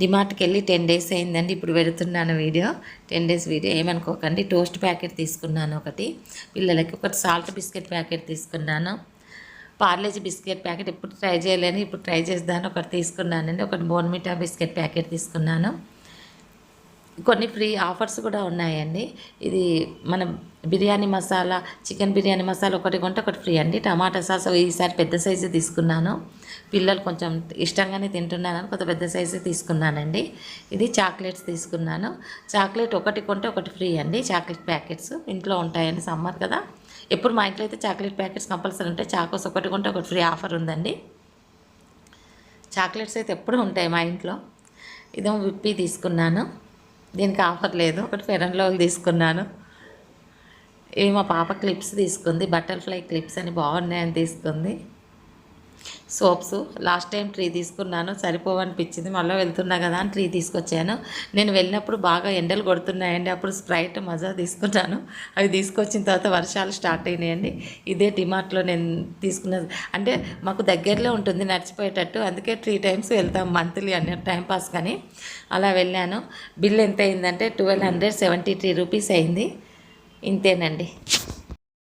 డిమార్ట్కి వెళ్ళి 10 డేస్ అయిందండి. ఇప్పుడు పెడుతున్నాను వీడియో, 10 డేస్ వీడియో. ఏమనుకోకండి. టోస్ట్ ప్యాకెట్ తీసుకున్నాను ఒకటి పిల్లలకి, ఒకటి సాల్ట్ బిస్కెట్ ప్యాకెట్ తీసుకున్నాను, పార్లేజీ బిస్కెట్ ప్యాకెట్ ఎప్పుడు ట్రై చేయలేని ఇప్పుడు ట్రై చేద్దాను ఒకటి తీసుకున్నానండి, ఒకటి బోర్న్విటా బిస్కెట్ ప్యాకెట్ తీసుకున్నాను. కొన్ని ఫ్రీ ఆఫర్స్ కూడా ఉన్నాయండి. ఇది మన బిర్యానీ మసాలా, చికెన్ బిర్యానీ మసాలా ఒకటి కొంటే ఒకటి ఫ్రీ అండి. టమాటా సాస్ ఈసారి పెద్ద సైజు తీసుకున్నాను, పిల్లలు కొంచెం ఇష్టంగానే తింటున్నానని కొంత పెద్ద సైజు తీసుకున్నానండి. ఇది చాక్లెట్స్ తీసుకున్నాను. చాక్లెట్ ఒకటి కొంటే ఒకటి ఫ్రీ అండి. చాక్లెట్ ప్యాకెట్స్ ఇంట్లో ఉంటాయండి, సమ్మర్ కదా. ఎప్పుడు మా ఇంట్లో అయితే చాక్లెట్ ప్యాకెట్స్ కంపల్సరీ ఉంటాయి. చాకోస్ ఒకటి కొంటే ఒకటి ఫ్రీ ఆఫర్ ఉందండి. చాక్లెట్స్ అయితే ఎప్పుడు ఉంటాయి మా ఇంట్లో. ఇదేమో విప్పి తీసుకున్నాను, దీనికి ఆఫర్ లేదు. ఒకటి ఫెయిర్ అండ్ లవ్లీ తీసుకున్నాను. ఇవి మా పాప క్లిప్స్ తీసుకుంది, బటర్ఫ్లై క్లిప్స్ అని బాగున్నాయని తీసుకుంది. సోప్స్ లాస్ట్ టైం 3 తీసుకున్నాను, సరిపోవనిపించింది. మళ్ళీ వెళ్తున్నా కదా అని 3 తీసుకొచ్చాను. నేను వెళ్ళినప్పుడు బాగా ఎండలు కొడుతున్నాయండి, అప్పుడు స్ప్రైట్ మజా తీసుకున్నాను. అవి తీసుకొచ్చిన తర్వాత వర్షాలు స్టార్ట్ అయినాయండి. ఇదే డిమార్ట్లో నేను తీసుకున్నది. అంటే మాకు దగ్గరలో ఉంటుంది నడిచిపోయేటట్టు, అందుకే 3 టైమ్స్ వెళ్తాం మంత్లీ అనే టైంపాస్. కానీ అలా వెళ్ళాను. బిల్ ఎంత అయిందంటే 1273 రూపీస్ అయింది. ఇంతేనండి.